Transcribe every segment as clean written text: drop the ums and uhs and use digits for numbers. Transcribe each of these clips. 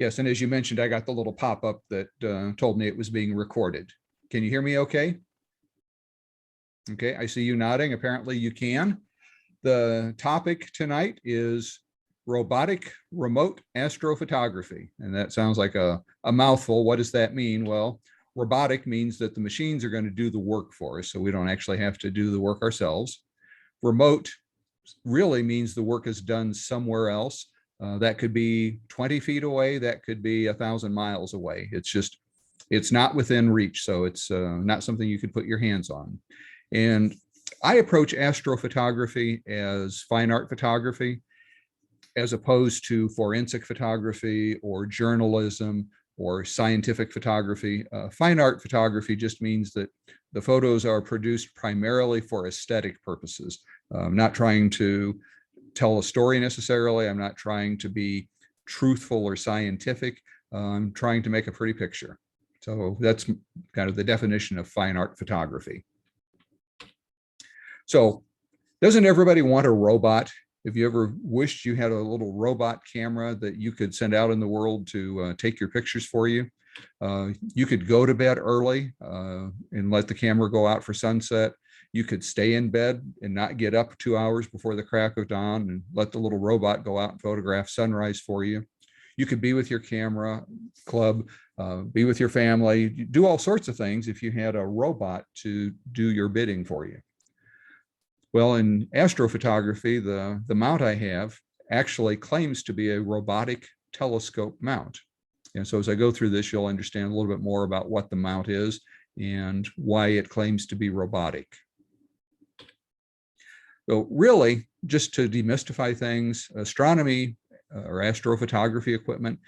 Yes, and as you mentioned, I got the little pop-up that told me it was being recorded. Can you hear me okay? Okay, I see you nodding. Apparently you can. The topic tonight is robotic remote astrophotography. And that sounds like a mouthful. What does that mean? Well, robotic means that the machines are going to do the work for us, so we don't actually have to do the work ourselves. Remote really means the work is done somewhere else. That could be 20 feet away, that could be 1,000 miles away. It's not within reach, so it's not something you could put your hands on. And I approach astrophotography as fine art photography, as opposed to forensic photography or journalism or scientific photography. Fine art photography just means that the photos are produced primarily for aesthetic purposes. I'm not trying to tell a story necessarily. I'm not trying to be truthful or scientific. I'm trying to make a pretty picture. So that's kind of the definition of fine art photography. So doesn't everybody want a robot? Have you ever wished you had a little robot camera that you could send out in the world to take your pictures for you? You could go to bed early and let the camera go out for sunset. You could stay in bed and not get up 2 hours before the crack of dawn and let the little robot go out and photograph sunrise for you. You could be with your camera club, be with your family, do all sorts of things if you had a robot to do your bidding for you. Well, in astrophotography, the mount I have actually claims to be a robotic telescope mount. And so as I go through this, you'll understand a little bit more about what the mount is and why it claims to be robotic. So really, just to demystify things, astronomy or astrophotography equipment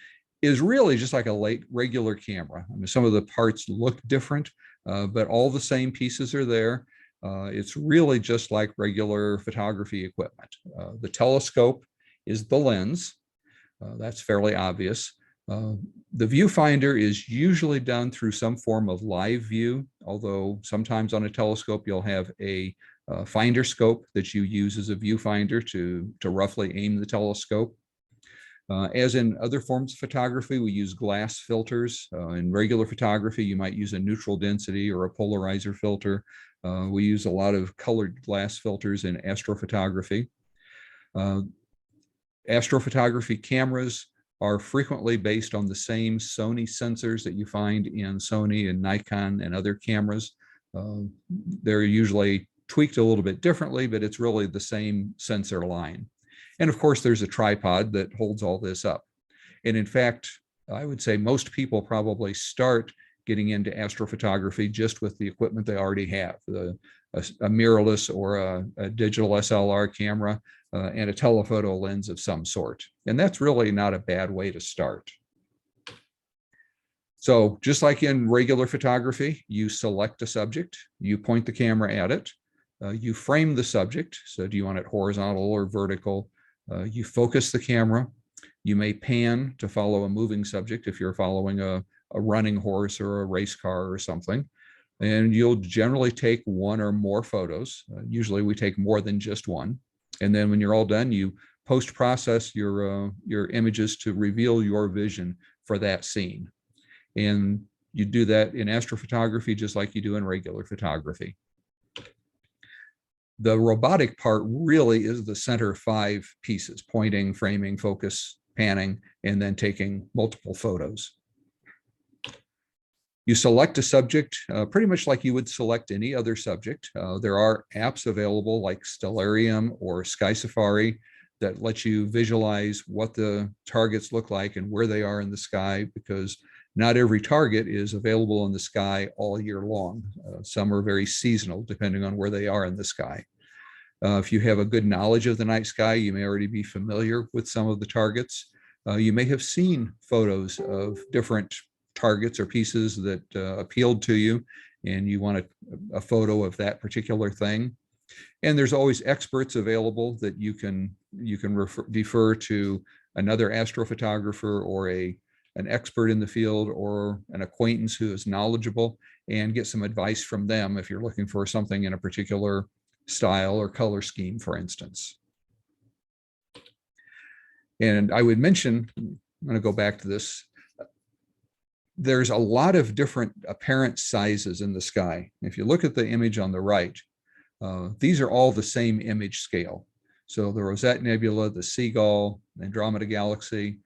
is really just like a regular camera. I mean, some of the parts look different, but all the same pieces are there. It's really just like regular photography equipment. The telescope is the lens. That's fairly obvious. The viewfinder is usually done through some form of live view, although sometimes on a telescope you'll have a finder scope that you use as a viewfinder to roughly aim the telescope. As in other forms of photography, we use glass filters. In regular photography, you might use a neutral density or a polarizer filter. We use a lot of colored glass filters in astrophotography. Astrophotography cameras are frequently based on the same Sony sensors that you find in Sony and Nikon and other cameras. They're usually tweaked a little bit differently, but it's really the same sensor line. And of course, there's a tripod that holds all this up. And in fact, I would say most people probably start getting into astrophotography just with the equipment they already have, a mirrorless or a digital SLR camera and a telephoto lens of some sort. And that's really not a bad way to start. So just like in regular photography, you select a subject, you point the camera at it, you frame the subject. So do you want it horizontal or vertical? You focus the camera. You may pan to follow a moving subject if you're following a running horse or a race car or something. And you'll generally take one or more photos. Usually we take more than just one. And then when you're all done, you post-process your images to reveal your vision for that scene. And you do that in astrophotography just like you do in regular photography. The robotic part really is the center 5 pieces: pointing, framing, focus, panning, and then taking multiple photos. You select a subject pretty much like you would select any other subject. There are apps available like Stellarium or Sky Safari that let you visualize what the targets look like and where they are in the sky, because not every target is available in the sky all year long. Some are very seasonal depending on where they are in the sky. If you have a good knowledge of the night sky, you may already be familiar with some of the targets. You may have seen photos of different targets or pieces that appealed to you, and you want a photo of that particular thing. And there's always experts available that you can defer to another astrophotographer or an expert in the field or an acquaintance who is knowledgeable, and get some advice from them if you're looking for something in a particular style or color scheme, for instance. And I would mention going to go back to this. There's a lot of different apparent sizes in the sky. If you look at the image on the right, these are all the same image scale. So the Rosette Nebula, the Seagull, Andromeda Galaxy,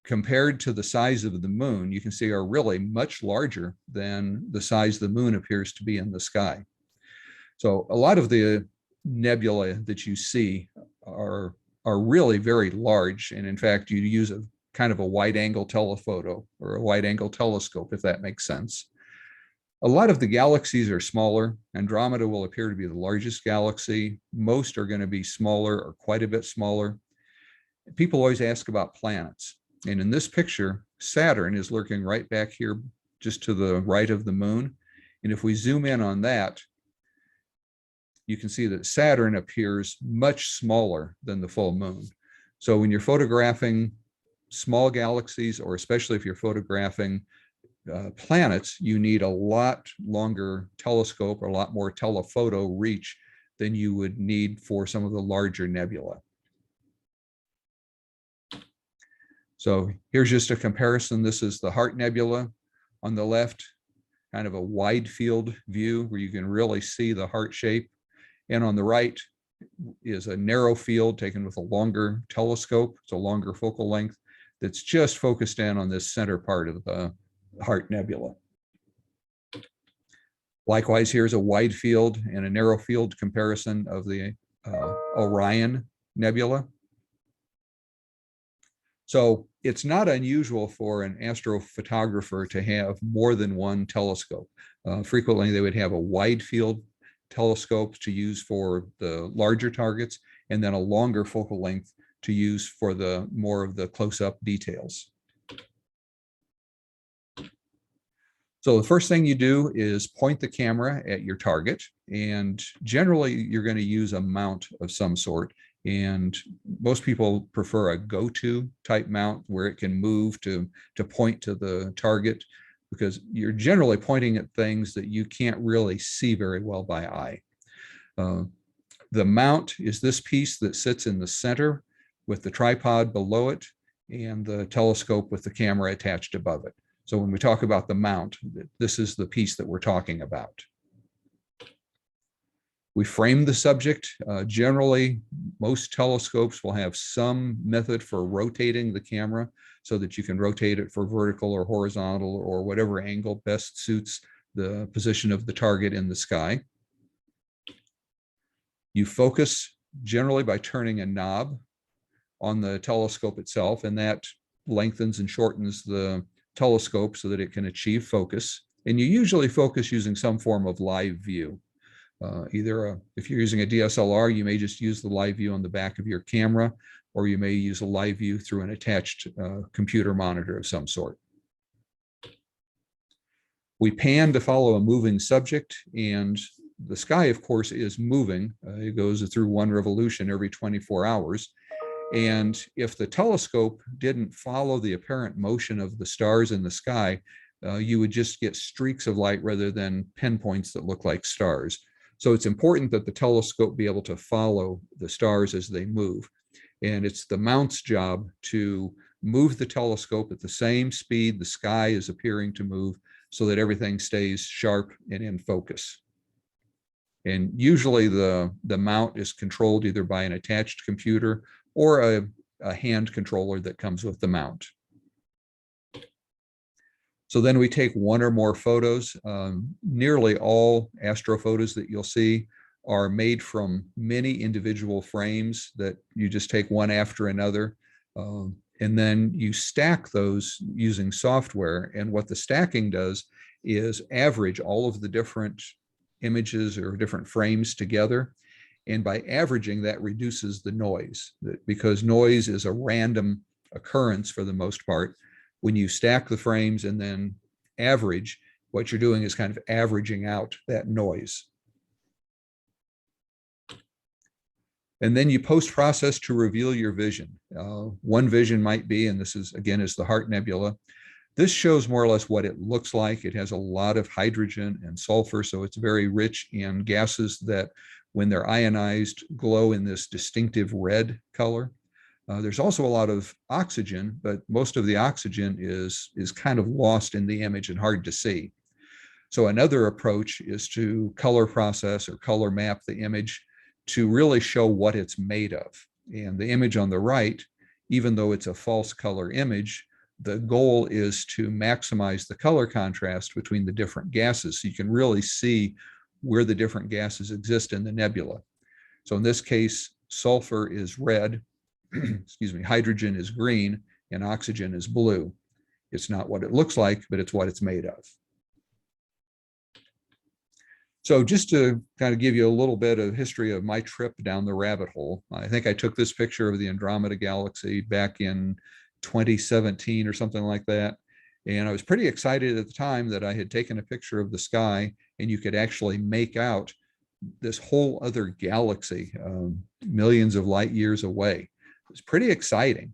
compared to the size of the moon, you can see are really much larger than the size the moon appears to be in the sky. So a lot of the nebula that you see are really very large. And in fact, you use a kind of a wide angle telephoto or a wide angle telescope, if that makes sense. A lot of the galaxies are smaller. Andromeda will appear to be the largest galaxy. Most are going to be smaller or quite a bit smaller. People always ask about planets. And in this picture, Saturn is lurking right back here, just to the right of the moon. And if we zoom in on that, you can see that Saturn appears much smaller than the full moon. So when you're photographing small galaxies, or especially if you're photographing planets, you need a lot longer telescope or a lot more telephoto reach than you would need for some of the larger nebula. So here's just a comparison. This is the Heart Nebula on the left, kind of a wide field view where you can really see the heart shape. And on the right is a narrow field taken with a longer telescope. It's a longer focal length that's just focused in on this center part of the Heart Nebula. Likewise, here's a wide field and a narrow field comparison of the Orion Nebula. So it's not unusual for an astrophotographer to have more than one telescope. Frequently, they would have a wide field telescope to use for the larger targets, and then a longer focal length to use for the more of the close-up details. So the first thing you do is point the camera at your target, and generally you're going to use a mount of some sort. And most people prefer a go-to type mount where it can move to point to the target, because you're generally pointing at things that you can't really see very well by eye. The mount is this piece that sits in the center with the tripod below it and the telescope with the camera attached above it. So when we talk about the mount, this is the piece that we're talking about. We frame the subject. Generally, most telescopes will have some method for rotating the camera so that you can rotate it for vertical or horizontal or whatever angle best suits the position of the target in the sky. You focus generally by turning a knob on the telescope itself, and that lengthens and shortens the telescope so that it can achieve focus. And you usually focus using some form of live view. If you're using a DSLR, you may just use the live view on the back of your camera, or you may use a live view through an attached computer monitor of some sort. We pan to follow a moving subject, and the sky, of course, is moving. It goes through one revolution every 24 hours. And if the telescope didn't follow the apparent motion of the stars in the sky, you would just get streaks of light rather than pinpoints that look like stars. So it's important that the telescope be able to follow the stars as they move. And it's the mount's job to move the telescope at the same speed the sky is appearing to move so that everything stays sharp and in focus. And usually the mount is controlled either by an attached computer or a hand controller that comes with the mount. So then we take one or more photos. Nearly all astrophotos that you'll see are made from many individual frames that you just take one after another. And then you stack those using software. And what the stacking does is average all of the different images or different frames together. And by averaging, that reduces the noise, because noise is a random occurrence for the most part. When you stack the frames and then average, what you're doing is kind of averaging out that noise. And then you post-process to reveal your vision. One vision might be, and this is, again, is the Heart Nebula. This shows more or less what it looks like. It has a lot of hydrogen and sulfur, so it's very rich in gases that, when they're ionized, glow in this distinctive red color. There's also a lot of oxygen, but most of the oxygen is kind of lost in the image and hard to see. So another approach is to color process or color map the image to really show what it's made of. And the image on the right, even though it's a false color image, the goal is to maximize the color contrast between the different gases so you can really see where the different gases exist in the nebula. So in this case, sulfur is red, excuse me, hydrogen is green, and oxygen is blue. It's not what it looks like, but it's what it's made of. So just to kind of give you a little bit of history of my trip down the rabbit hole, I think I took this picture of the Andromeda Galaxy back in 2017 or something like that. And I was pretty excited at the time that I had taken a picture of the sky and you could actually make out this whole other galaxy, millions of light years away. It was pretty exciting.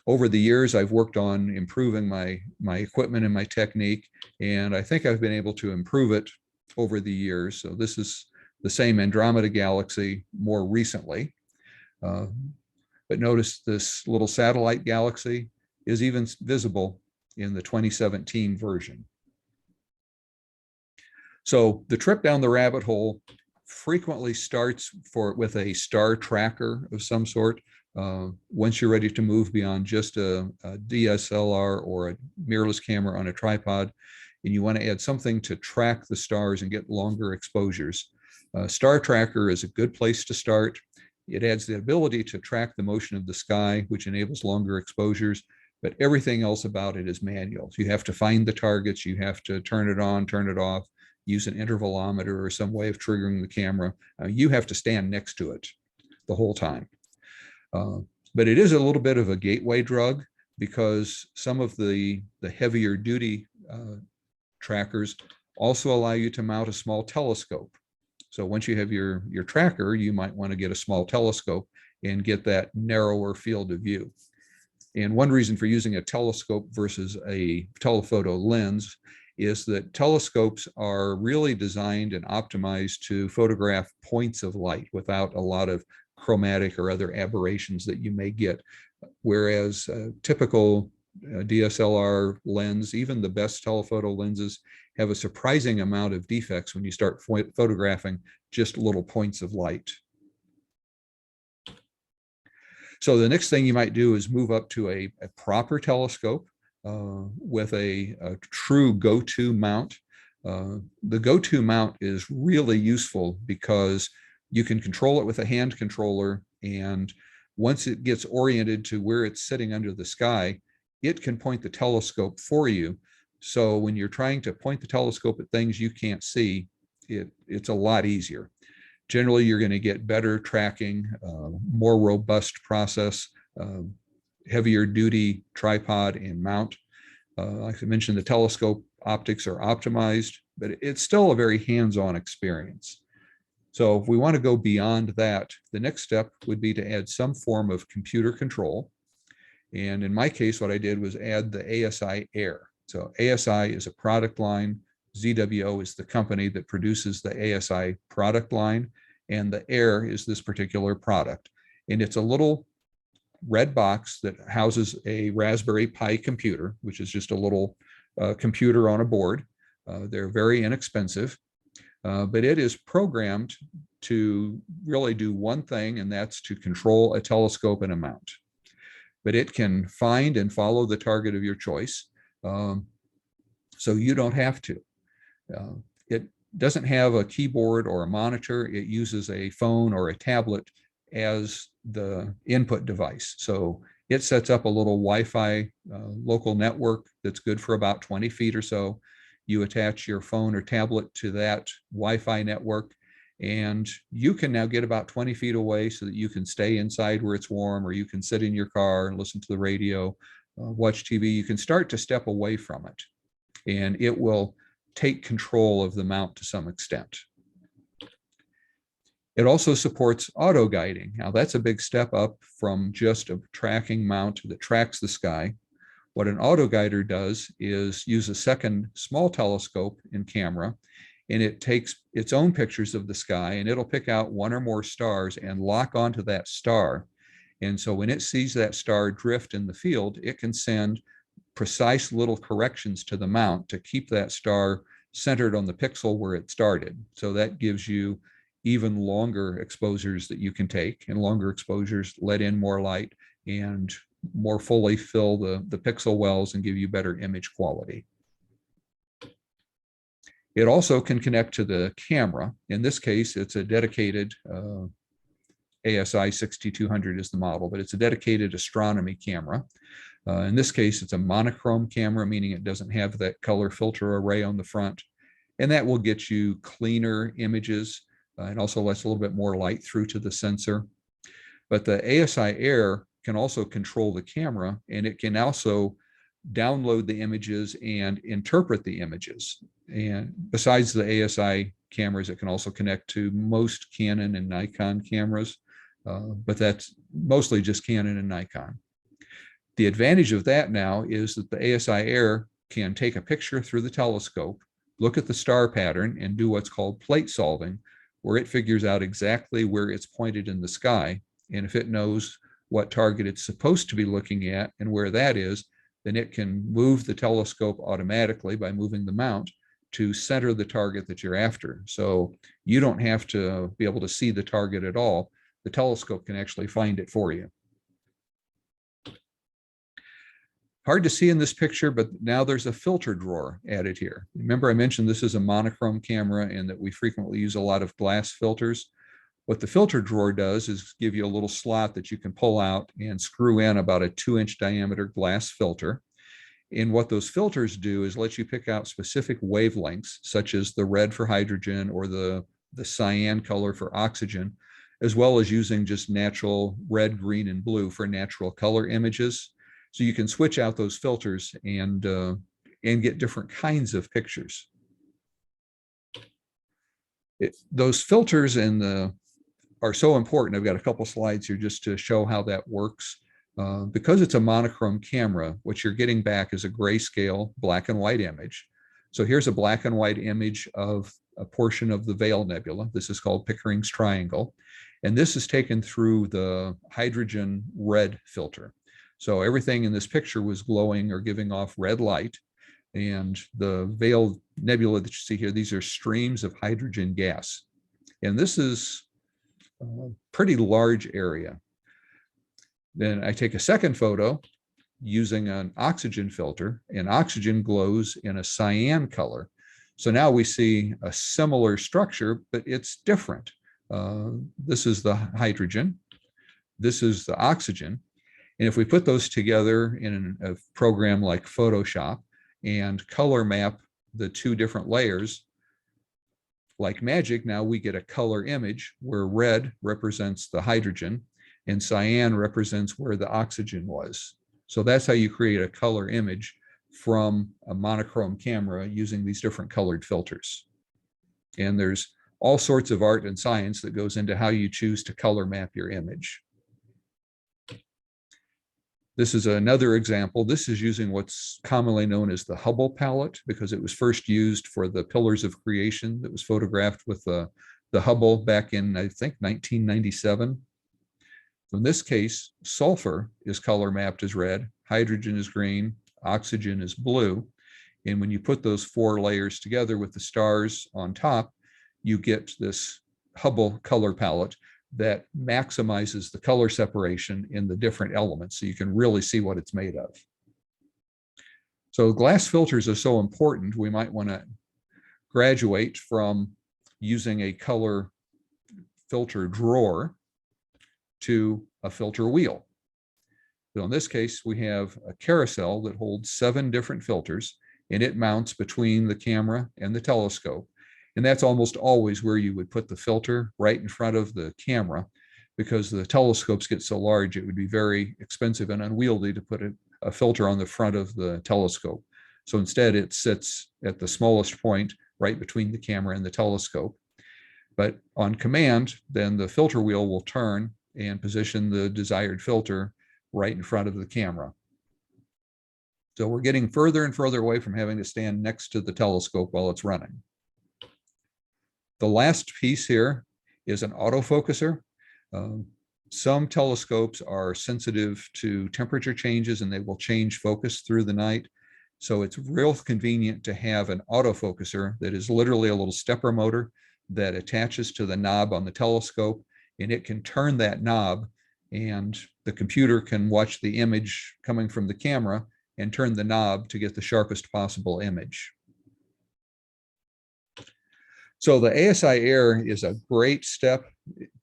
Over the years, I've worked on improving my equipment and my technique, and I think I've been able to improve it over the years. So this is the same Andromeda Galaxy more recently. But notice this little satellite galaxy is even visible in the 2017 version. So the trip down the rabbit hole frequently starts with a star tracker of some sort. Once you're ready to move beyond just a DSLR or a mirrorless camera on a tripod, and you want to add something to track the stars and get longer exposures, Star Tracker is a good place to start. It adds the ability to track the motion of the sky, which enables longer exposures, but everything else about it is manual. So you have to find the targets, you have to turn it on, turn it off, use an intervalometer or some way of triggering the camera. You have to stand next to it the whole time. But it is a little bit of a gateway drug because some of the heavier duty trackers also allow you to mount a small telescope. So once you have your tracker, you might want to get a small telescope and get that narrower field of view. And one reason for using a telescope versus a telephoto lens is that telescopes are really designed and optimized to photograph points of light without a lot of chromatic or other aberrations that you may get. Whereas a typical DSLR lens, even the best telephoto lenses, have a surprising amount of defects when you start photographing just little points of light. So the next thing you might do is move up to a proper telescope with a true go-to mount. The go-to mount is really useful because you can control it with a hand controller, and once it gets oriented to where it's sitting under the sky, it can point the telescope for you. So when you're trying to point the telescope at things you can't see, it's a lot easier. Generally, you're going to get better tracking, more robust process, heavier duty tripod and mount. Like I mentioned, the telescope optics are optimized, but it's still a very hands-on experience. So if we want to go beyond that, the next step would be to add some form of computer control. And in my case, what I did was add the ASI Air. So ASI is a product line. ZWO is the company that produces the ASI product line, and the Air is this particular product. And it's a little red box that houses a Raspberry Pi computer, which is just a little computer on a board. They're very inexpensive, but it is programmed to really do one thing, and that's to control a telescope and a mount. But it can find and follow the target of your choice, so you don't have to. It doesn't have a keyboard or a monitor. It uses a phone or a tablet as the input device. So it sets up a little Wi-Fi local network that's good for about 20 feet or so. You attach your phone or tablet to that Wi-Fi network, and you can now get about 20 feet away so that you can stay inside where it's warm, or you can sit in your car and listen to the radio, watch TV. You can start to step away from it, and it will take control of the mount to some extent. It also supports auto guiding. Now that's a big step up from just a tracking mount that tracks the sky. What an auto guider does is use a second small telescope and camera, and it takes its own pictures of the sky, and it'll pick out one or more stars and lock onto that star. And so when it sees that star drift in the field, it can send precise little corrections to the mount to keep that star centered on the pixel where it started. So that gives you even longer exposures that you can take, and longer exposures let in more light and more fully fill the pixel wells and give you better image quality. It also can connect to the camera. In this case, it's a dedicated ASI 6200 is the model, but it's a dedicated astronomy camera. In this case, it's a monochrome camera, meaning it doesn't have that color filter array on the front. And that will get you cleaner images and also lets a little bit more light through to the sensor. But the ASI Air can also control the camera, and it can also download the images and interpret the images. And besides the ASI cameras, it can also connect to most Canon and Nikon cameras, but that's mostly just Canon and Nikon. The advantage of that now is that the ASI Air can take a picture through the telescope, look at the star pattern, and do what's called plate solving, where it figures out exactly where it's pointed in the sky. And if it knows what target it's supposed to be looking at and where that is, then it can move the telescope automatically by moving the mount to center the target that you're after. So you don't have to be able to see the target at all. The telescope can actually find it for you. Hard to see in this picture, but now there's a filter drawer added here. Remember I mentioned this is a monochrome camera and that we frequently use a lot of glass filters. What the filter drawer does is give you a little slot that you can pull out and screw in about a 2-inch diameter glass filter. And what those filters do is let you pick out specific wavelengths, such as the red for hydrogen or the cyan color for oxygen, as well as using just natural red, green, and blue for natural color images. So you can switch out those filters and get different kinds of pictures. Those filters are so important. I've got a couple slides here just to show how that works. Because it's a monochrome camera, what you're getting back is a grayscale black and white image. So here's a black and white image of a portion of the Veil Nebula. This is called Pickering's Triangle. And this is taken through the hydrogen red filter. So everything in this picture was glowing or giving off red light. And the Veil Nebula that you see here, these are streams of hydrogen gas. And this is a pretty large area. Then I take a second photo using an oxygen filter, and oxygen glows in a cyan color. So now we see a similar structure, but it's different. This is the hydrogen. This is the oxygen. And if we put those together in a program like Photoshop and color map the two different layers, like magic, now we get a color image where red represents the hydrogen and cyan represents where the oxygen was. So that's how you create a color image from a monochrome camera using these different colored filters. And there's all sorts of art and science that goes into how you choose to color map your image. This is another example. This is using what's commonly known as the Hubble Palette, because it was first used for the Pillars of Creation that was photographed with the Hubble back in, I think, 1997. In this case, sulfur is color mapped as red, hydrogen is green, oxygen is blue. And when you put those four layers together with the stars on top, you get this Hubble color palette that maximizes the color separation in the different elements, so you can really see what it's made of. So glass filters are so important, we might want to graduate from using a color filter drawer to a filter wheel. So in this case, we have a carousel that holds 7 different filters, and it mounts between the camera and the telescope. And that's almost always where you would put the filter, right in front of the camera, because the telescopes get so large, it would be very expensive and unwieldy to put a filter on the front of the telescope. So instead, it sits at the smallest point right between the camera and the telescope. But on command, then the filter wheel will turn and position the desired filter right in front of the camera. So we're getting further and further away from having to stand next to the telescope while it's running. The last piece here is an autofocuser. Some telescopes are sensitive to temperature changes and they will change focus through the night. So it's real convenient to have an autofocuser that is literally a little stepper motor that attaches to the knob on the telescope, and it can turn that knob and the computer can watch the image coming from the camera and turn the knob to get the sharpest possible image. So the ASI Air is a great step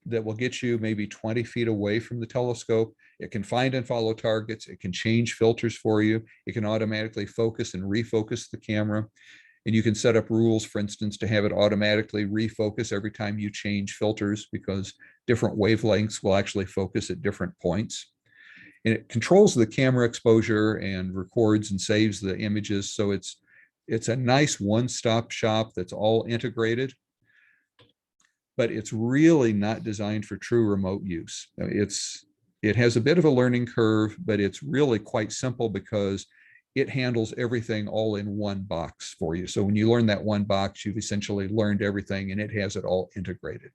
that will get you maybe 20 feet away from the telescope. It can find and follow targets. It can change filters for you. It can automatically focus and refocus the camera. And you can set up rules, for instance, to have it automatically refocus every time you change filters, because different wavelengths will actually focus at different points. And it controls the camera exposure and records and saves the images. So it's a nice one-stop shop that's all integrated, but it's really not designed for true remote use. It has a bit of a learning curve, but it's really quite simple because it handles everything all in one box for you. So when you learn that one box, you've essentially learned everything and it has it all integrated.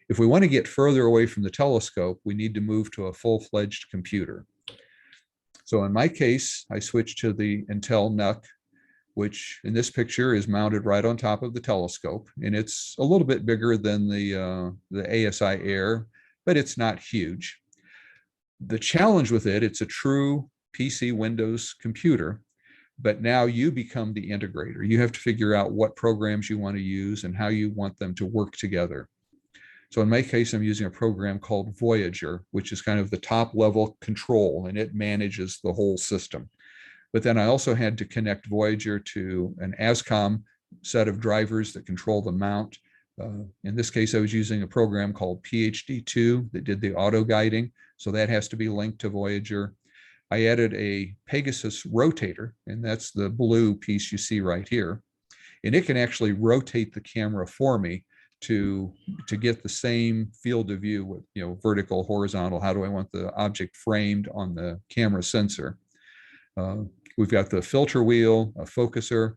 If we want to get further away from the telescope, we need to move to a full-fledged computer. So in my case, I switched to the Intel NUC, which in this picture is mounted right on top of the telescope. And it's a little bit bigger than the ASI Air, but it's not huge. The challenge with it, it's a true PC Windows computer, but now you become the integrator. You have to figure out what programs you want to use and how you want them to work together. So in my case, I'm using a program called Voyager, which is kind of the top level control, and it manages the whole system. But then I also had to connect Voyager to an ASCOM set of drivers that control the mount. In this case, I was using a program called PhD2 that did the auto guiding. So that has to be linked to Voyager. I added a Pegasus rotator, and that's the blue piece you see right here. And it can actually rotate the camera for me to get the same field of view with, vertical, horizontal. How do I want the object framed on the camera sensor? We've got the filter wheel, a focuser,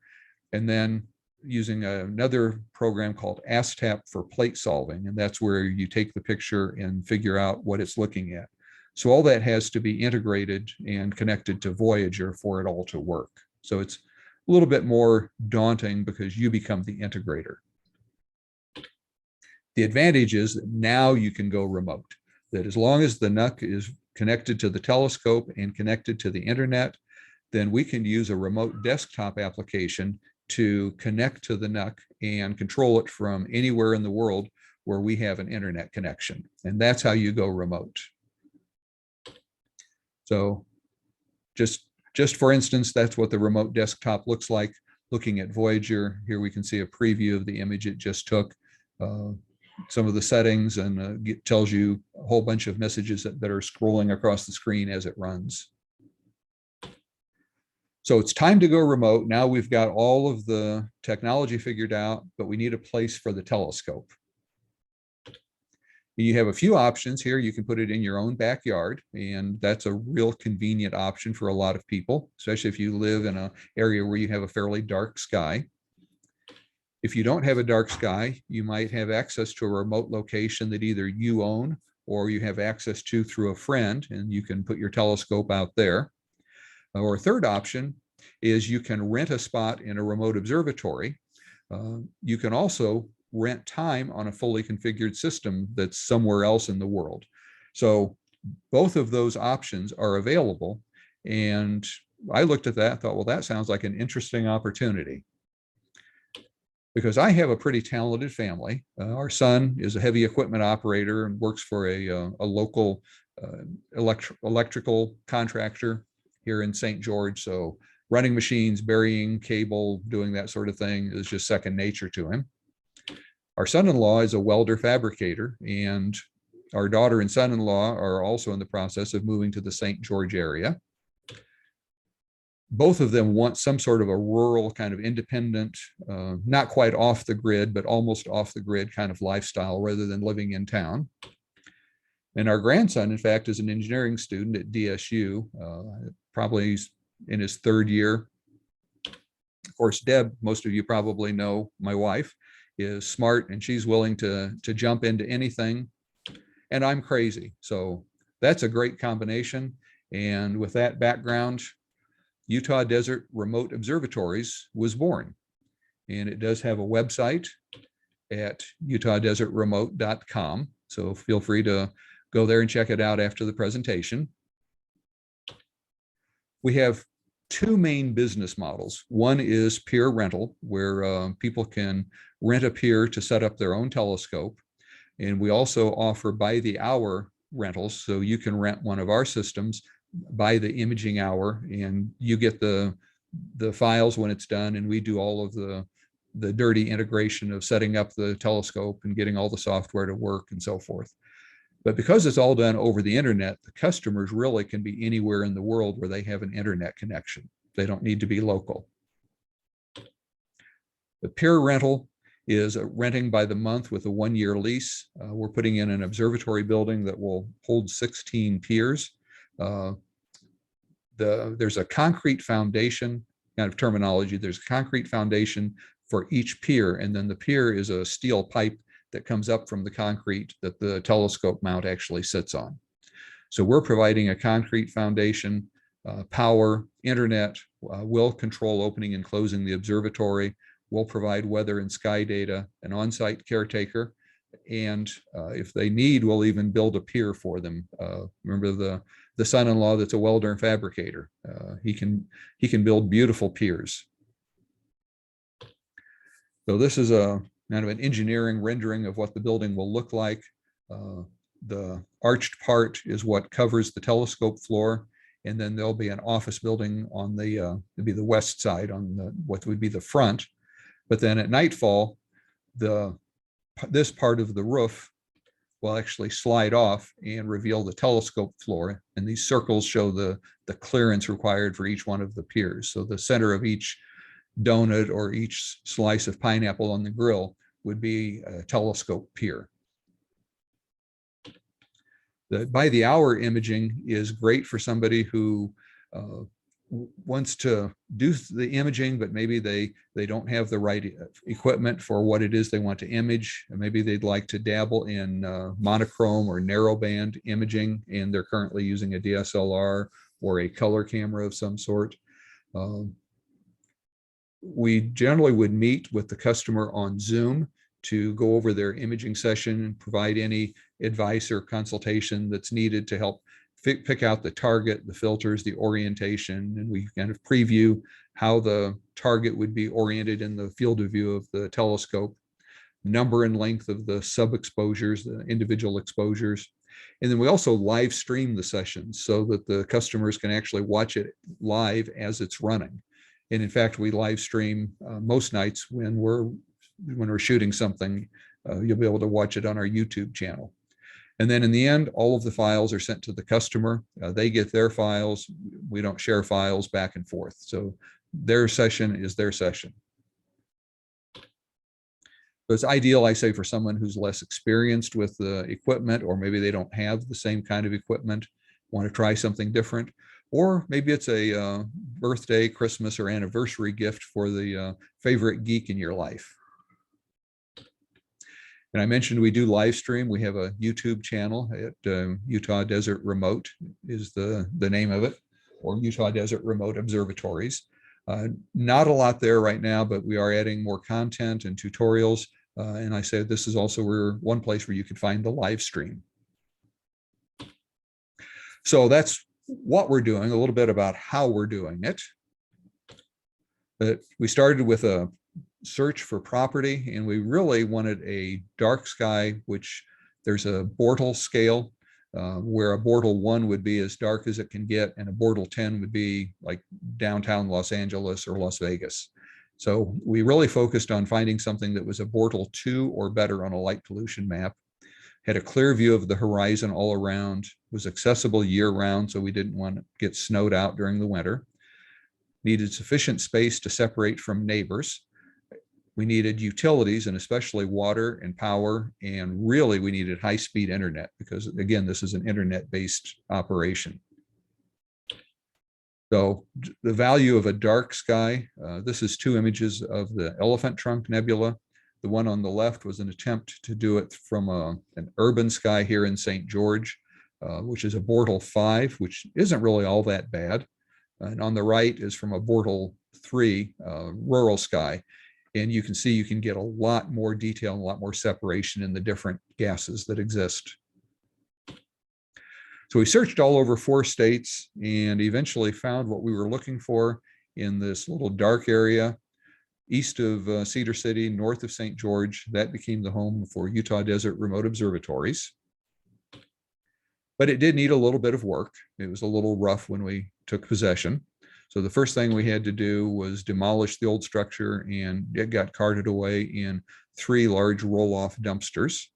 and then using another program called ASTAP for plate solving. And that's where you take the picture and figure out what it's looking at. So all that has to be integrated and connected to Voyager for it all to work. So it's a little bit more daunting because you become the integrator. The advantage is that now you can go remote, that as long as the NUC is connected to the telescope and connected to the internet, then we can use a remote desktop application to connect to the NUC and control it from anywhere in the world where we have an internet connection. And that's how you go remote. So just for instance, that's what the remote desktop looks like. Looking at Voyager, here we can see a preview of the image it just took, some of the settings, and it tells you a whole bunch of messages that are scrolling across the screen as it runs. So it's time to go remote. Now we've got all of the technology figured out, but we need a place for the telescope. You have a few options here. You can put it in your own backyard, and that's a real convenient option for a lot of people, especially if you live in an area where you have a fairly dark sky. If you don't have a dark sky, you might have access to a remote location that either you own or you have access to through a friend, and you can put your telescope out there. Or a third option is you can rent a spot in a remote observatory. You can also rent time on a fully configured system that's somewhere else in the world. So both of those options are available. And I looked at that and thought, well, that sounds like an interesting opportunity. Because I have a pretty talented family. Our son is a heavy equipment operator and works for a local electrical contractor here in St. George. So running machines, burying cable, doing that sort of thing is just second nature to him. Our son-in-law is a welder fabricator, and our daughter and son-in-law are also in the process of moving to the St. George area. Both of them want some sort of a rural kind of independent, not quite off the grid, but almost off the grid kind of lifestyle rather than living in town. And our grandson, in fact, is an engineering student at DSU, probably in his third year. Of course, Deb, most of you probably know, my wife, is smart and she's willing to jump into anything. and I'm crazy. So that's a great combination. And with that background, Utah Desert Remote Observatories was born. And it does have a website at utahdesertremote.com. So feel free to go there and check it out after the presentation. We have two main business models. One is pier rental, where people can rent a pier to set up their own telescope. And we also offer by the hour rentals. So you can rent one of our systems by the imaging hour, and you get the files when it's done, and we do all of the dirty integration of setting up the telescope and getting all the software to work and so forth. But because it's all done over the internet, the customers really can be anywhere in the world where they have an internet connection. They don't need to be local. The pier rental is renting by the month with a 1-year lease. We're putting in an observatory building that will hold 16 piers. There's a concrete foundation, kind of terminology. There's a concrete foundation for each pier, and then the pier is a steel pipe that comes up from the concrete that the telescope mount actually sits on. So we're providing a concrete foundation, power, internet. We'll control opening and closing the observatory. We'll provide weather and sky data, an on-site caretaker, and if they need, we'll even build a pier for them. Remember the son-in-law that's a welder and fabricator. He can build beautiful piers. So this is a kind of an engineering rendering of what the building will look like. The arched part is what covers the telescope floor, and then there'll be an office building on it'd be the west side on what would be the front. But then at nightfall, this part of the roof will actually slide off and reveal the telescope floor. And these circles show the clearance required for each one of the piers. So the center of each donut or each slice of pineapple on the grill would be a telescope pier. The by the hour imaging is great for somebody who wants to do the imaging, but maybe they don't have the right equipment for what it is they want to image. And maybe they'd like to dabble in monochrome or narrowband imaging, and they're currently using a DSLR or a color camera of some sort. We generally would meet with the customer on Zoom to go over their imaging session and provide any advice or consultation that's needed to help pick out the target, the filters, the orientation, and we kind of preview how the target would be oriented in the field of view of the telescope, number and length of the sub-exposures, the individual exposures. And then we also live stream the sessions so that the customers can actually watch it live as it's running. And in fact, we live stream most nights when we're shooting something. You'll be able to watch it on our YouTube channel. And then in the end, all of the files are sent to the customer. They get their files. We don't share files back and forth. So their session is their session. So it's ideal, I say, for someone who's less experienced with the equipment, or maybe they don't have the same kind of equipment, want to try something different. Or maybe it's a birthday, Christmas, or anniversary gift for the favorite geek in your life. And I mentioned we do live stream. We have a YouTube channel at Utah Desert Remote is the name of it, or Utah Desert Remote Observatories. Not a lot there right now, but we are adding more content and tutorials. And I said this is also one place where you can find the live stream. So that's what we're doing, a little bit about how we're doing it. But we started with a search for property, and we really wanted a dark sky, which there's a Bortle scale where a Bortle 1 would be as dark as it can get, and a Bortle 10 would be like downtown Los Angeles or Las Vegas. So we really focused on finding something that was a Bortle 2 or better on a light pollution map, had a clear view of the horizon all around, was accessible year-round, so we didn't want to get snowed out during the winter, needed sufficient space to separate from neighbors. We needed utilities, and especially water and power, and really we needed high-speed internet because, again, this is an internet-based operation. So the value of a dark sky, this is 2 images of the Elephant Trunk Nebula. The one on the left was an attempt to do it from an urban sky here in St. George, which is a Bortle 5, which isn't really all that bad. And on the right is from a Bortle 3 rural sky. And you can see you can get a lot more detail and a lot more separation in the different gases that exist. So we searched all over 4 states and eventually found what we were looking for in this little dark area east of Cedar City, north of St. George. That became the home for Utah Desert Remote Observatories. But it did need a little bit of work. It was a little rough when we took possession. So the first thing we had to do was demolish the old structure, and it got carted away in 3 large roll-off dumpsters.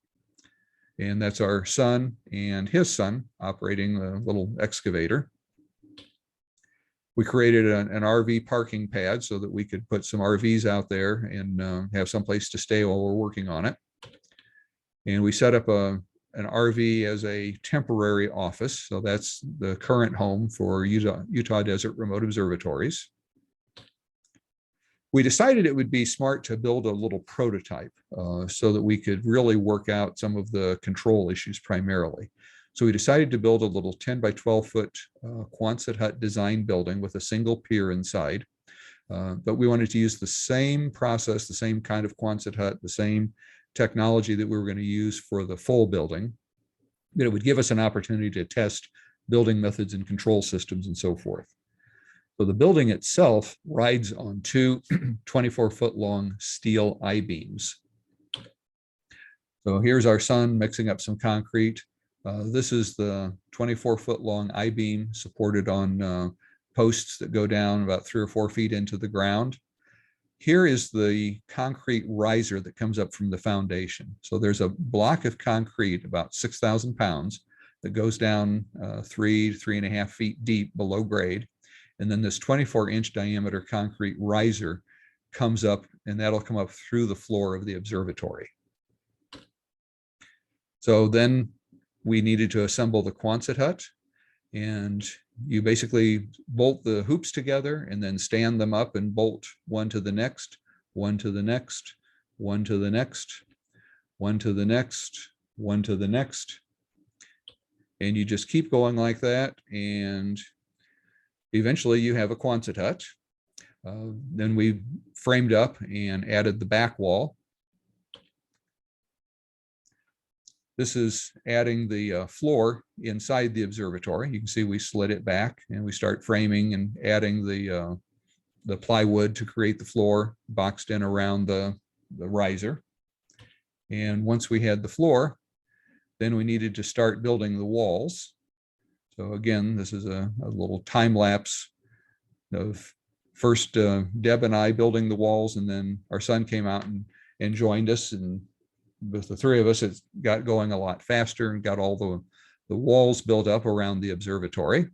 And that's our son and his son operating the little excavator. We created an RV parking pad so that we could put some RVs out there and have someplace to stay while we're working on it. And we set up an RV as a temporary office. So that's the current home for Utah Desert Remote Observatories. We decided it would be smart to build a little prototype so that we could really work out some of the control issues primarily. So we decided to build a little 10 by 12 foot Quonset hut design building with a single pier inside. But we wanted to use the same process, the same kind of Quonset hut, the same technology that we were going to use for the full building. But it would give us an opportunity to test building methods and control systems and so forth. So the building itself rides on 2 24-foot long steel I-beams. So here's our son mixing up some concrete. This is the 24-foot long I-beam supported on posts that go down about 3 or 4 feet into the ground. Here is the concrete riser that comes up from the foundation. So there's a block of concrete about 6,000 pounds that goes down 3 to 3.5 feet deep below grade. And then this 24-inch diameter concrete riser comes up, and that'll come up through the floor of the observatory. So then we needed to assemble the Quonset hut, and you basically bolt the hoops together and then stand them up and bolt one to the next, one to the next, one to the next, one to the next, one to the next. And you just keep going like that, and eventually you have a Quonset hut. Then we framed up and added the back wall. This is adding the floor inside the observatory. You can see we slid it back and we start framing and adding the plywood to create the floor boxed in around the riser. And once we had the floor, then we needed to start building the walls. So again, this is a little time lapse of first Deb and I building the walls, and then our son came out and joined us, and with the 3 of us, it got going a lot faster and got all the walls built up around the observatory,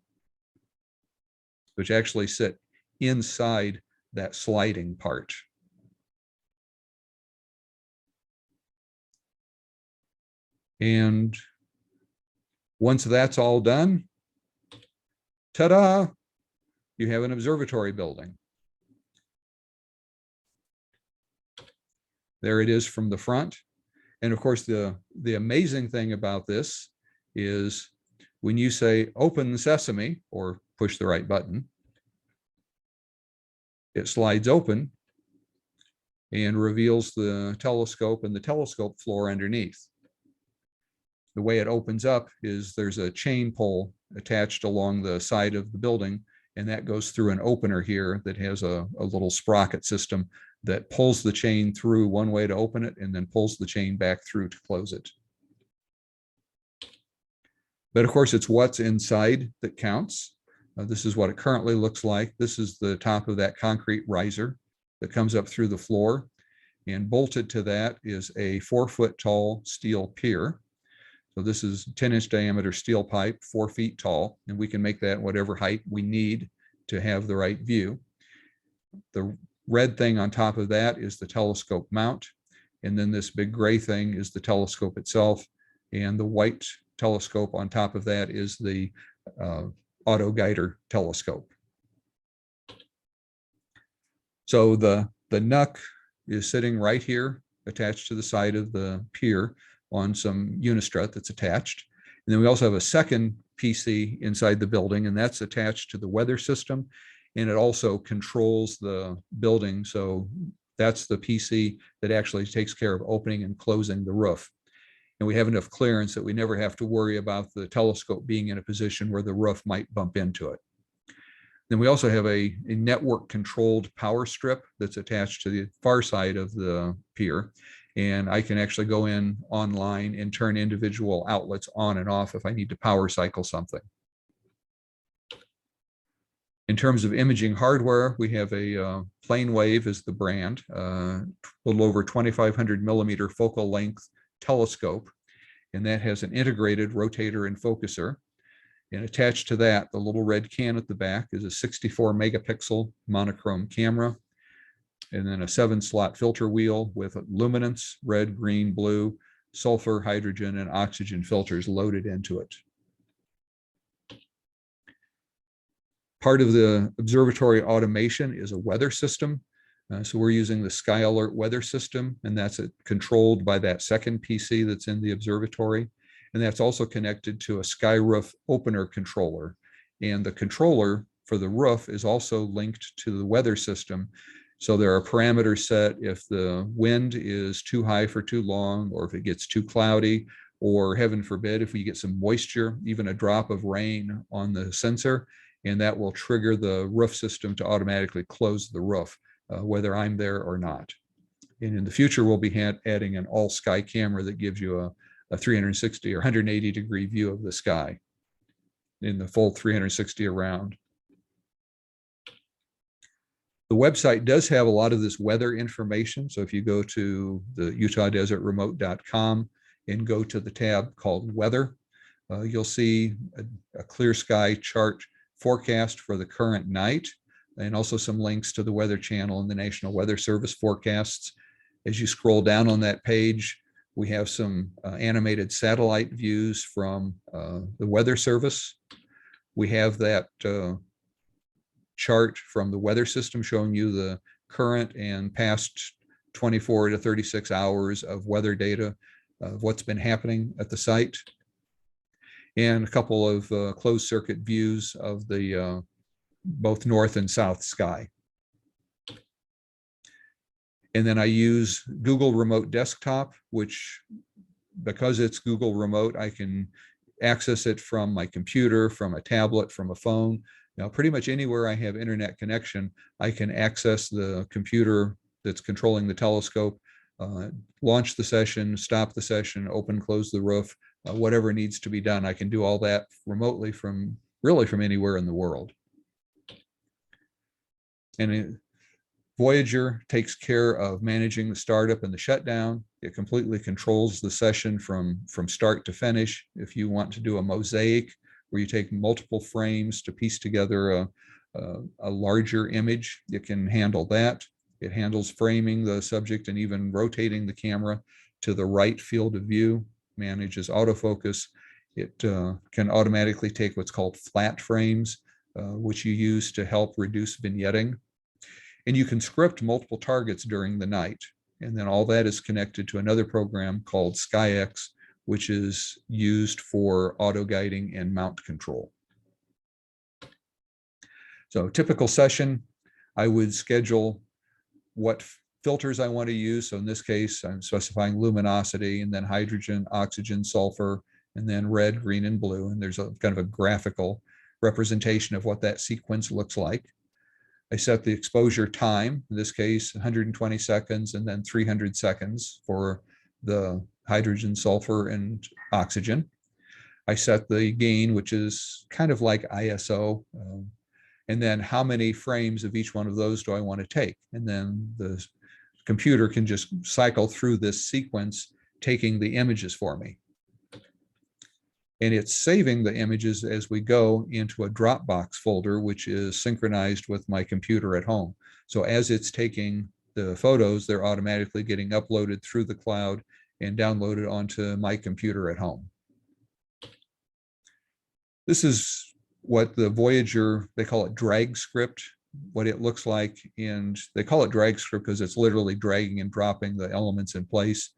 which actually sit inside that sliding part. And once that's all done, ta-da, you have an observatory building. There it is from the front. And of course, the amazing thing about this is when you say open sesame or push the right button, it slides open and reveals the telescope and the telescope floor underneath. The way it opens up is there's a chain pole attached along the side of the building, and that goes through an opener here that has a little sprocket system that pulls the chain through one way to open it and then pulls the chain back through to close it. But of course, it's what's inside that counts. This is what it currently looks like. This is the top of that concrete riser that comes up through the floor, and bolted to that is a 4-foot tall steel pier. So this is 10-inch diameter steel pipe, 4 feet tall, and we can make that whatever height we need to have the right view. The red thing on top of that is the telescope mount, and then this big gray thing is the telescope itself, and the white telescope on top of that is the auto guider telescope. So the NUC is sitting right here attached to the side of the pier on some unistrut that's attached. And then we also have a second PC inside the building, and that's attached to the weather system. And it also controls the building. So that's the PC that actually takes care of opening and closing the roof. And we have enough clearance that we never have to worry about the telescope being in a position where the roof might bump into it. Then we also have a network controlled power strip that's attached to the far side of the pier. And I can actually go in online and turn individual outlets on and off if I need to power cycle something. In terms of imaging hardware, we have a PlaneWave as the brand, a little over 2,500 millimeter focal length telescope. And that has an integrated rotator and focuser. And attached to that, the little red can at the back is a 64 megapixel monochrome camera. And then a 7-slot filter wheel with luminance, red, green, blue, sulfur, hydrogen, and oxygen filters loaded into it. Part of the observatory automation is a weather system. So we're using the Sky Alert weather system, and that's controlled by that second PC that's in the observatory. And that's also connected to a Sky Roof opener controller. And the controller for the roof is also linked to the weather system. So there are parameters set if the wind is too high for too long, or if it gets too cloudy, or heaven forbid, if we get some moisture, even a drop of rain on the sensor, and that will trigger the roof system to automatically close the roof, whether I'm there or not. And in the future, we'll be adding an all sky camera that gives you a 360 or 180 degree view of the sky in the full 360 around. The website does have a lot of this weather information. So if you go to the utahdesertremote.com and go to the tab called weather, you'll see a clear sky chart forecast for the current night, and also some links to the Weather Channel and the National Weather Service forecasts. As you scroll down on that page, we have some animated satellite views from the Weather Service. We have that chart from the weather system showing you the current and past 24 to 36 hours of weather data of what's been happening at the site, and a couple of closed circuit views of the both north and south sky. And then I use Google Remote Desktop, which, because it's Google Remote, I can access it from my computer, from a tablet, from a phone. Now, pretty much anywhere I have internet connection, I can access the computer that's controlling the telescope, launch the session, stop the session, open, close the roof, whatever needs to be done. I can do all that remotely from anywhere in the world. And Voyager takes care of managing the startup and the shutdown. It completely controls the session from start to finish. If you want to do a mosaic, where you take multiple frames to piece together a larger image, it can handle that. It handles framing the subject and even rotating the camera to the right field of view, manages autofocus. It can automatically take what's called flat frames, which you use to help reduce vignetting. And you can script multiple targets during the night. And then all that is connected to another program called SkyX, which is used for auto guiding and mount control. So typical session, I would schedule what filters I want to use. So in this case, I'm specifying luminosity, and then hydrogen, oxygen, sulfur, and then red, green, and blue. And there's a kind of a graphical representation of what that sequence looks like. I set the exposure time, in this case, 120 seconds, and then 300 seconds for the hydrogen, sulfur, and oxygen. I set the gain, which is kind of like ISO, and then how many frames of each one of those do I want to take? And then the computer can just cycle through this sequence, taking the images for me. And it's saving the images as we go into a Dropbox folder, which is synchronized with my computer at home. So as it's taking the photos, they're automatically getting uploaded through the cloud and downloaded onto my computer at home. This is what the Voyager, they call it drag script, what it looks like. And they call it drag script because it's literally dragging and dropping the elements in place.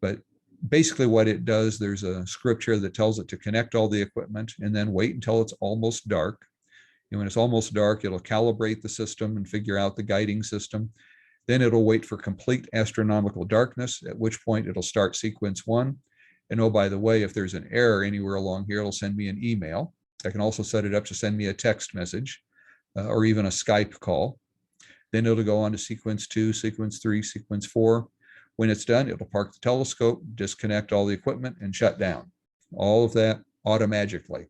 But basically what it does, there's a script here that tells it to connect all the equipment and then wait until it's almost dark. And when it's almost dark, it'll calibrate the system and figure out the guiding system. Then it'll wait for complete astronomical darkness, at which point it'll start sequence 1. And oh, by the way, if there's an error anywhere along here, it'll send me an email. I can also set it up to send me a text message or even a Skype call. Then it'll go on to sequence 2, sequence 3, sequence 4. When it's done, it'll park the telescope, disconnect all the equipment, and shut down. All of that automagically.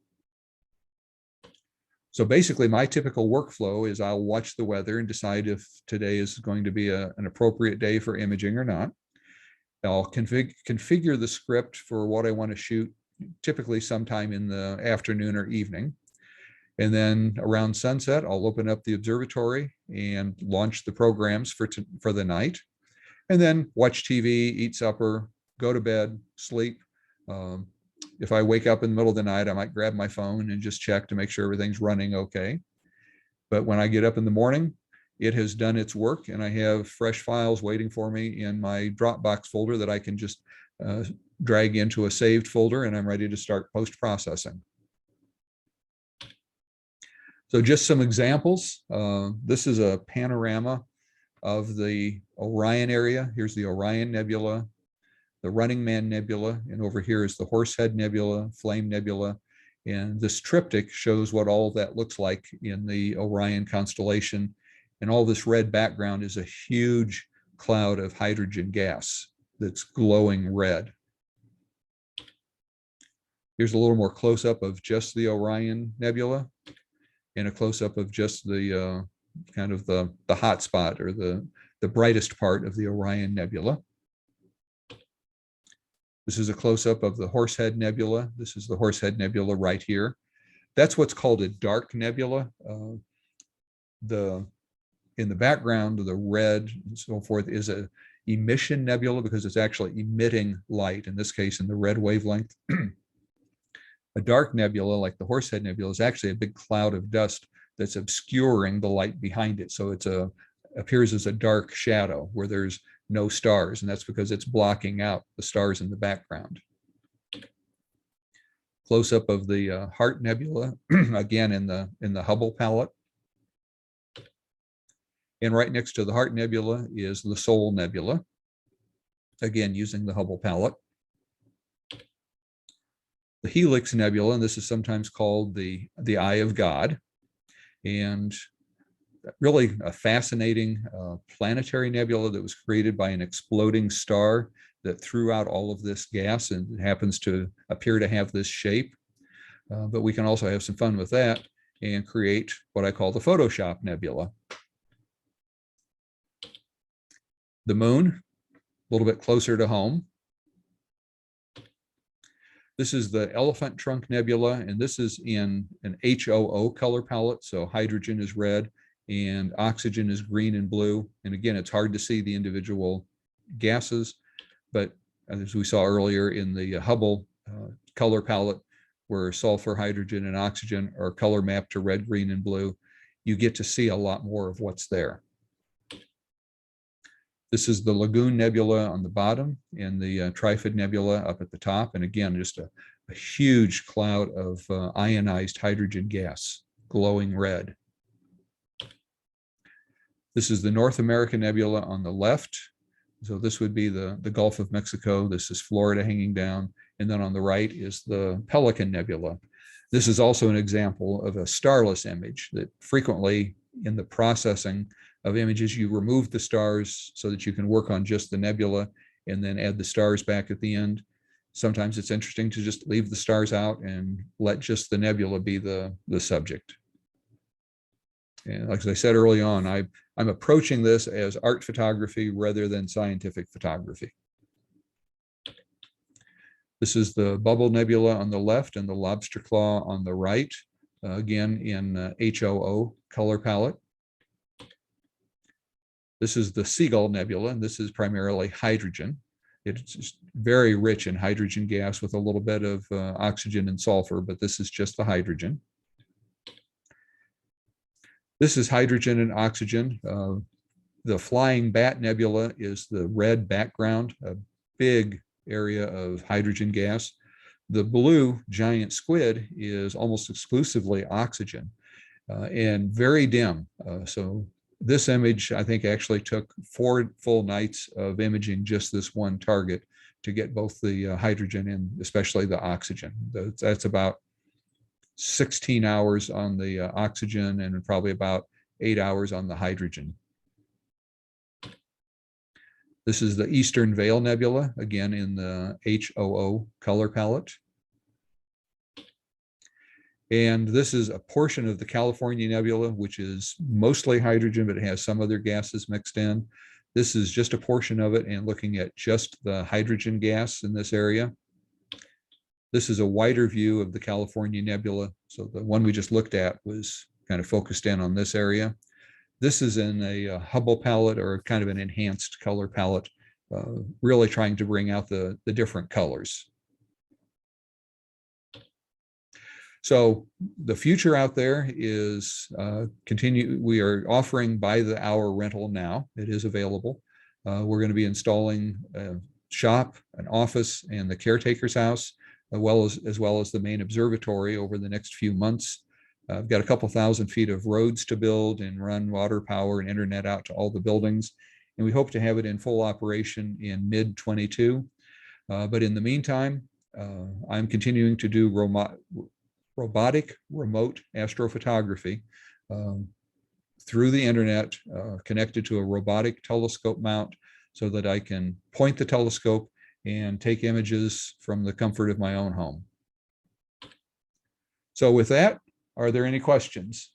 So basically, my typical workflow is I'll watch the weather and decide if today is going to be an appropriate day for imaging or not. I'll configure the script for what I want to shoot, typically sometime in the afternoon or evening. And then around sunset, I'll open up the observatory and launch the programs for the night. And then watch TV, eat supper, go to bed, sleep. If I wake up in the middle of the night, I might grab my phone and just check to make sure everything's running okay. But when I get up in the morning, it has done its work and I have fresh files waiting for me in my Dropbox folder that I can just drag into a saved folder, and I'm ready to start post-processing. So just some examples. This is a panorama of the Orion area. Here's the Orion Nebula, the Running Man Nebula, and over here is the Horsehead Nebula, Flame Nebula. And this triptych shows what all of that looks like in the Orion constellation. And all this red background is a huge cloud of hydrogen gas that's glowing red. Here's a little more close-up of just the Orion Nebula and a close-up of just the kind of the hot spot or the brightest part of the Orion Nebula. This is a close-up of the Horsehead Nebula. This is the Horsehead Nebula right here. That's what's called a dark nebula. In the background, the red and so forth is a emission nebula because it's actually emitting light, in this case in the red wavelength. A dark nebula, like the Horsehead Nebula, is actually a big cloud of dust that's obscuring the light behind it. So it appears as a dark shadow where there's no stars, and that's because it's blocking out the stars in the background. Close-up of the Heart Nebula, again in the Hubble Palette. And right next to the Heart Nebula is the Soul Nebula, again using the Hubble Palette. The Helix Nebula, and this is sometimes called the Eye of God, and really a fascinating planetary nebula that was created by an exploding star that threw out all of this gas, and it happens to appear to have this shape. But we can also have some fun with that and create what I call the Photoshop Nebula. The Moon, a little bit closer to home. This is the Elephant Trunk Nebula, and this is in an HOO color palette. So hydrogen is red and oxygen is green and blue. And again, it's hard to see the individual gases, but as we saw earlier in the Hubble color palette, where sulfur, hydrogen, and oxygen are color mapped to red, green, and blue, you get to see a lot more of what's there. This is the Lagoon Nebula on the bottom and the Trifid Nebula up at the top. And again, just a huge cloud of ionized hydrogen gas, glowing red. This is the North American Nebula on the left. So this would be the Gulf of Mexico. This is Florida hanging down. And then on the right is the Pelican Nebula. This is also an example of a starless image that frequently in the processing of images, you remove the stars so that you can work on just the nebula and then add the stars back at the end. Sometimes it's interesting to just leave the stars out and let just the nebula be the subject. And like I said early on, I'm approaching this as art photography rather than scientific photography. This is the Bubble Nebula on the left and the Lobster Claw on the right, again in HOO color palette. This is the Seagull Nebula, and this is primarily hydrogen. It's very rich in hydrogen gas with a little bit of oxygen and sulfur, but this is just the hydrogen. This is hydrogen and oxygen. The Flying Bat Nebula is the red background, a big area of hydrogen gas. The blue giant squid is almost exclusively oxygen and very dim. So this image, I think, actually took 4 full nights of imaging just this one target to get both the hydrogen and especially the oxygen. That's about 16 hours on the oxygen and probably about 8 hours on the hydrogen. This is the Eastern Veil Nebula, again in the HOO color palette. And this is a portion of the California Nebula, which is mostly hydrogen, but it has some other gases mixed in. This is just a portion of it and looking at just the hydrogen gas in this area. This is a wider view of the California Nebula. So the one we just looked at was kind of focused in on this area. This is in a Hubble palette or kind of an enhanced color palette, really trying to bring out the different colors. So the future out there is we are offering by the hour rental now. It is available. We're going to be installing a shop, an office, and the caretaker's house, as well as the main observatory over the next few months. I've got a couple thousand feet of roads to build and run water, power, and internet out to all the buildings. And we hope to have it in full operation in mid-22. But in the meantime, I'm continuing to do robotic remote astrophotography through the internet, connected to a robotic telescope mount so that I can point the telescope and take images from the comfort of my own home. So with that, are there any questions?